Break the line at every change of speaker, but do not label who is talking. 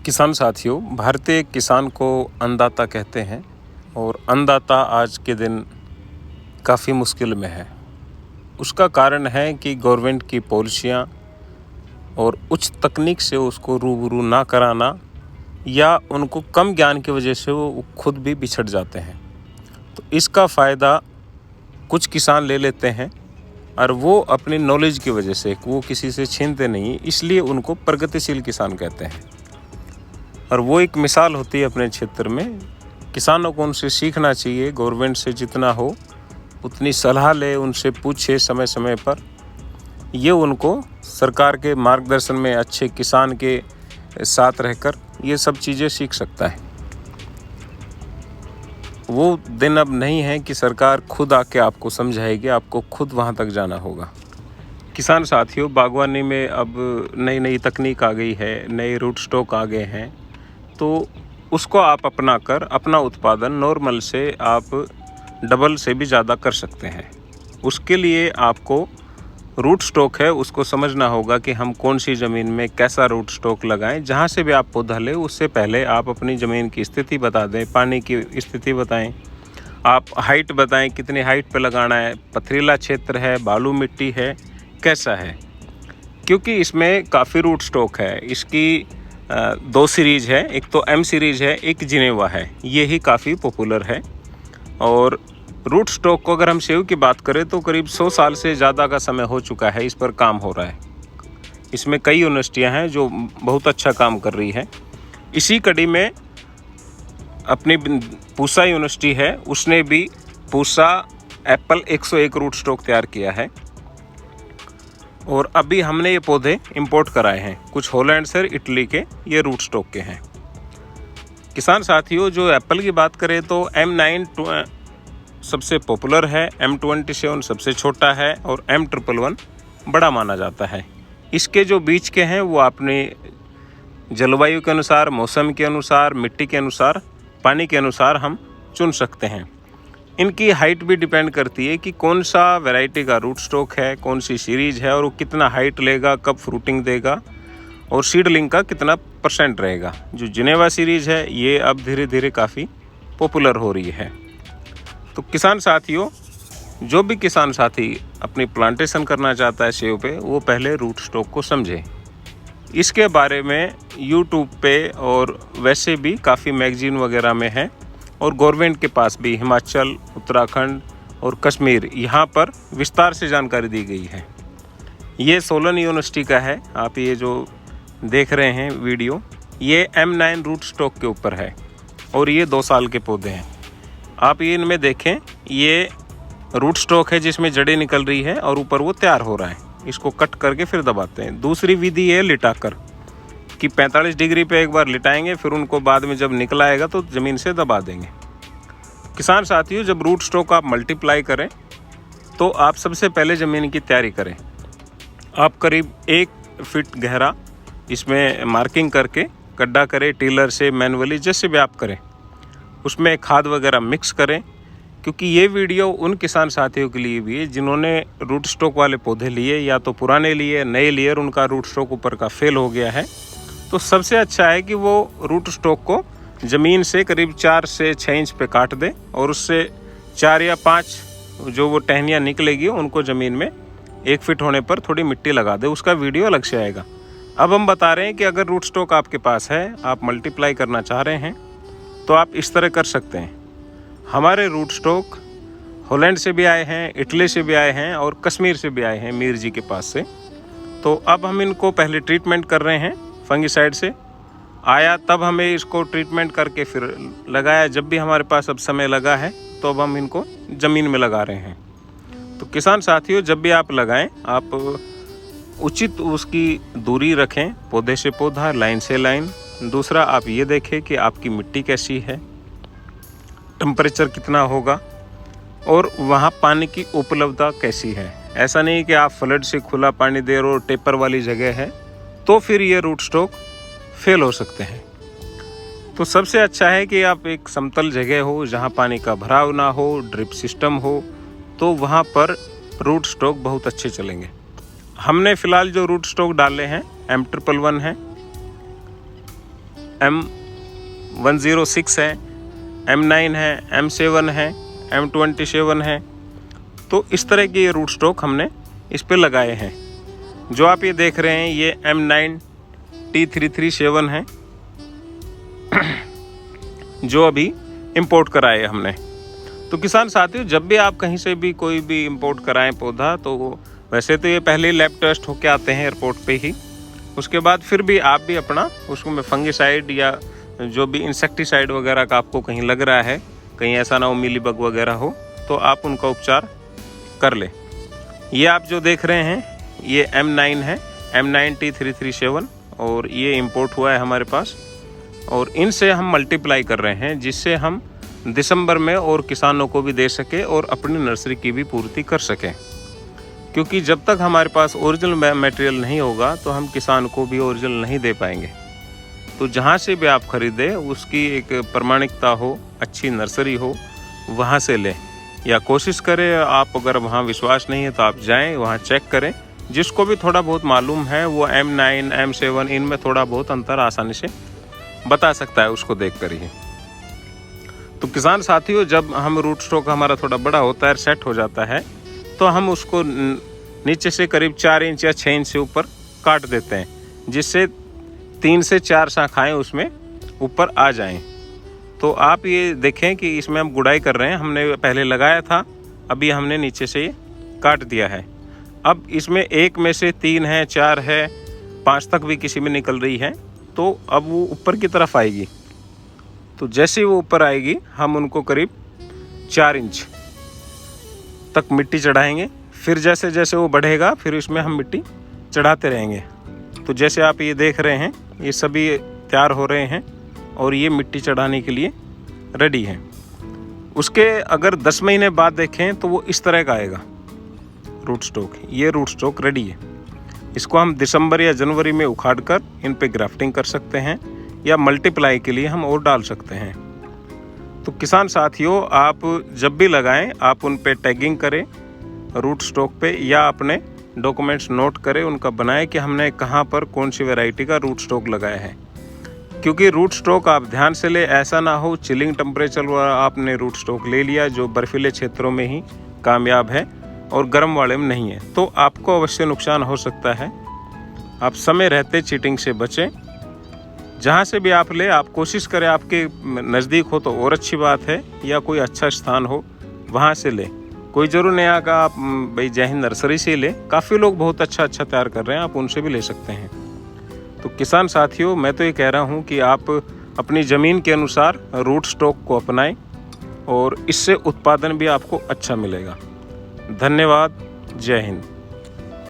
किसान साथियों, भारतीय किसान को अन्नदाता कहते हैं और अन्नदाता आज के दिन काफ़ी मुश्किल में है। उसका कारण है कि गवर्नमेंट की पॉलिसियाँ और उच्च तकनीक से उसको रूबरू ना कराना या उनको कम ज्ञान की वजह से वो खुद भी बिछड़ जाते हैं। तो इसका फ़ायदा कुछ किसान ले लेते हैं और वो अपनी नॉलेज की वजह से वो किसी से छीनते नहीं, इसलिए उनको प्रगतिशील किसान कहते हैं। और वो एक मिसाल होती है अपने क्षेत्र में। किसानों को उनसे सीखना चाहिए, गवर्नमेंट से जितना हो उतनी सलाह ले, उनसे पूछे समय समय पर। ये उनको सरकार के मार्गदर्शन में अच्छे किसान के साथ रहकर ये सब चीज़ें सीख सकता है। वो दिन अब नहीं है कि सरकार खुद आके आपको समझाएगी, आपको खुद वहाँ तक जाना होगा। किसान साथियों, बागवानी में अब नई नई तकनीक आ गई है, नए रूट स्टॉक आ गए हैं, तो उसको आप अपना कर अपना उत्पादन नॉर्मल से आप डबल से भी ज़्यादा कर सकते हैं। उसके लिए आपको रूट स्टॉक है उसको समझना होगा कि हम कौन सी ज़मीन में कैसा रूट स्टॉक लगाएं। जहां से भी आप पौधा लें उससे पहले आप अपनी ज़मीन की स्थिति बता दें, पानी की स्थिति बताएं, आप हाइट बताएं कितनी हाइट पे लगाना है, पथरीला क्षेत्र है, बालू मिट्टी है, कैसा है। क्योंकि इसमें काफ़ी रूट स्टॉक है। इसकी दो सीरीज़ है, एक तो एम सीरीज़ है, एक जिनेवा है। ये ही काफ़ी पॉपुलर है। और रूट स्टॉक को अगर हम सेव की बात करें तो करीब 100 साल से ज़्यादा का समय हो चुका है, इस पर काम हो रहा है। इसमें कई यूनिवर्सिटियां हैं जो बहुत अच्छा काम कर रही है। इसी कड़ी में अपनी पूसा यूनिवर्सिटी है, उसने भी पूसा एप्पल 101 रूट स्टॉक तैयार किया है। और अभी हमने ये पौधे इंपोर्ट कराए हैं, कुछ हॉलैंड से, इटली के, ये रूट स्टॉक के हैं। किसान साथियों, जो एप्पल की बात करें तो M9 सबसे पॉपुलर है, M27 सबसे छोटा है और M111 बड़ा माना जाता है। इसके जो बीच के हैं वो अपने जलवायु के अनुसार, मौसम के अनुसार, मिट्टी के अनुसार, पानी के अनुसार हम चुन सकते हैं। इनकी हाइट भी डिपेंड करती है कि कौन सा वैरायटी का रूट स्टॉक है, कौन सी सीरीज़ है और वो कितना हाइट लेगा, कब फ्रूटिंग देगा और सीडलिंग का कितना % रहेगा। जो जिनेवा सीरीज़ है ये अब धीरे धीरे काफ़ी पॉपुलर हो रही है। तो किसान साथियों, जो भी किसान साथी अपनी प्लांटेशन करना चाहता है सेब पे, वो पहले रूट स्टॉक को समझे। इसके बारे में यूट्यूब पे और वैसे भी काफ़ी मैगजीन वगैरह में है और गवर्नमेंट के पास भी हिमाचल, उत्तराखंड और कश्मीर, यहाँ पर विस्तार से जानकारी दी गई है। ये सोलन यूनिवर्सिटी का है। आप ये जो देख रहे हैं वीडियो, ये M9 रूट स्टॉक के ऊपर है और ये 2 साल के पौधे हैं। आप ये इनमें देखें, ये रूट स्टॉक है जिसमें जड़ें निकल रही है और ऊपर वो तैयार हो रहा है। इसको कट करके फिर दबाते हैं। दूसरी विधि है लिटाकर, कि 45 डिग्री पे एक बार लिटाएंगे, फिर उनको बाद में जब निकल आएगा तो ज़मीन से दबा देंगे। किसान साथियों, जब रूट स्टॉक आप मल्टीप्लाई करें तो आप सबसे पहले ज़मीन की तैयारी करें। आप करीब 1 फीट गहरा इसमें मार्किंग करके गड्ढा करें, टीलर से, मैनुअली, जैसे भी आप करें। उसमें खाद वगैरह मिक्स करें, क्योंकि ये वीडियो उन किसान साथियों के लिए भी है जिन्होंने रूट स्टॉक वाले पौधे लिए, या तो पुराने लिए, नए लिए और उनका रूट स्टॉक ऊपर का फेल हो गया है। तो सबसे अच्छा है कि वो रूट स्टॉक को ज़मीन से करीब 4 से 6 इंच पे काट दें और उससे 4 या 5 जो वो टहनियाँ निकलेगी उनको ज़मीन में 1 फीट होने पर थोड़ी मिट्टी लगा दें। उसका वीडियो अलग से आएगा। अब हम बता रहे हैं कि अगर रूट स्टॉक आपके पास है, आप मल्टीप्लाई करना चाह रहे हैं, तो आप इस तरह कर सकते हैं। हमारे रूट स्टॉक हॉलैंड से भी आए हैं, इटली से भी आए हैं और कश्मीर से भी आए हैं, मीर जी के पास से। तो अब हम इनको पहले ट्रीटमेंट कर रहे हैं फंगीसाइड से। आया तब हमें इसको ट्रीटमेंट करके फिर लगाया। जब भी हमारे पास अब समय लगा है तो अब हम इनको ज़मीन में लगा रहे हैं। तो किसान साथियों, जब भी आप लगाएं, आप उचित उसकी दूरी रखें, पौधे से पौधा, लाइन से लाइन। दूसरा, आप ये देखें कि आपकी मिट्टी कैसी है, टेम्परेचर कितना होगा और वहाँ पानी की उपलब्धता कैसी है। ऐसा नहीं कि आप फ्लड से खुला पानी दे रहे हो, टेपर वाली जगह है, तो फिर ये रूट स्टॉक फेल हो सकते हैं। तो सबसे अच्छा है कि आप एक समतल जगह हो जहाँ पानी का भराव ना हो, ड्रिप सिस्टम हो, तो वहाँ पर रूट स्टॉक बहुत अच्छे चलेंगे। हमने फ़िलहाल जो रूट स्टॉक डाले हैं M111 है, M106 है, M9 है, M7 है, M27 है। तो इस तरह के ये रूट स्टॉक हमने इस पे लगाए हैं। जो आप ये देख रहे हैं ये M9 T337 है जो अभी इंपोर्ट कराए हमने। तो किसान साथियों, जब भी आप कहीं से भी कोई भी इंपोर्ट कराएं पौधा, तो वैसे तो ये पहले लैब टेस्ट होके आते हैं एयरपोर्ट पे ही। उसके बाद फिर भी आप भी अपना उसमें फंगिसाइड या जो भी इंसेक्टिसाइड वगैरह का आपको कहीं लग रहा है, कहीं ऐसा ना हो मिलीबग वगैरह हो, तो आप उनका उपचार कर ले। ये आप जो देख रहे हैं ये M9 है, M9 T337, और ये इंपोर्ट हुआ है हमारे पास। और इनसे हम मल्टीप्लाई कर रहे हैं जिससे हम दिसंबर में और किसानों को भी दे सके और अपनी नर्सरी की भी पूर्ति कर सकें। क्योंकि जब तक हमारे पास ओरिजिनल मटेरियल नहीं होगा तो हम किसान को भी ओरिजिनल नहीं दे पाएंगे। तो जहाँ से भी आप खरीदें उसकी एक प्रमाणिकता हो, अच्छी नर्सरी हो, वहाँ से लें। या कोशिश करें, आप अगर वहाँ विश्वास नहीं है तो आप जाएं, वहाँ चेक करें। जिसको भी थोड़ा बहुत मालूम है वो M9 M7 इनमें थोड़ा बहुत अंतर आसानी से बता सकता है उसको देख कर ही। तो किसान साथियों, जब हम रूट स्टॉक हमारा थोड़ा बड़ा होता है, सेट हो जाता है, तो हम उसको नीचे से करीब 4 इंच या 6 इंच से ऊपर काट देते हैं, जिससे 3 से 4 शाखाएं उसमें ऊपर आ जाएं। तो आप ये देखें कि इसमें हम गुड़ाई कर रहे हैं। हमने पहले लगाया था, अभी हमने नीचे से ये काट दिया है। अब इसमें एक में से 3 है, 4 है, 5 तक भी किसी में निकल रही है, तो अब वो ऊपर की तरफ आएगी। तो जैसे वो ऊपर आएगी हम उनको करीब 4 इंच तक मिट्टी चढ़ाएंगे। फिर जैसे जैसे वो बढ़ेगा फिर इसमें हम मिट्टी चढ़ाते रहेंगे। तो जैसे आप ये देख रहे हैं ये सभी तैयार हो रहे हैं और ये मिट्टी चढ़ाने के लिए रेडी हैं। उसके अगर 10 महीने बाद देखें तो वो इस तरह का आएगा रूट स्टॉक। ये रूट स्टॉक रेडी है। इसको हम दिसंबर या जनवरी में उखाड़ कर इन पे ग्राफ्टिंग कर सकते हैं या मल्टीप्लाई के लिए हम और डाल सकते हैं। तो किसान साथियों, आप जब भी लगाएं आप उन पे टैगिंग करें रूट स्टॉक पे, या अपने डॉक्यूमेंट्स नोट करें, उनका बनाएं कि हमने कहाँ पर कौन सी वैरायटी का रूट स्टॉक लगाया है। क्योंकि रूट स्टॉक आप ध्यान से ले, ऐसा ना हो चिलिंग टेम्परेचर वाला आपने रूट स्टॉक ले लिया जो बर्फीले क्षेत्रों में ही कामयाब है और गर्म वाले में नहीं है, तो आपको अवश्य नुकसान हो सकता है। आप समय रहते चीटिंग से बचें। जहाँ से भी आप ले, आप कोशिश करें आपके नज़दीक हो तो और अच्छी बात है, या कोई अच्छा स्थान हो वहाँ से ले। कोई ज़रूर नहीं आगा आप भाई जय हिंद नर्सरी से ले, काफ़ी लोग बहुत अच्छा तैयार कर रहे हैं, आप उनसे भी ले सकते हैं। तो किसान साथियों, मैं तो ये कह रहा हूँ कि आप अपनी ज़मीन के अनुसार रूट स्टॉक को अपनाएं और इससे उत्पादन भी आपको अच्छा मिलेगा। धन्यवाद। जय हिंद।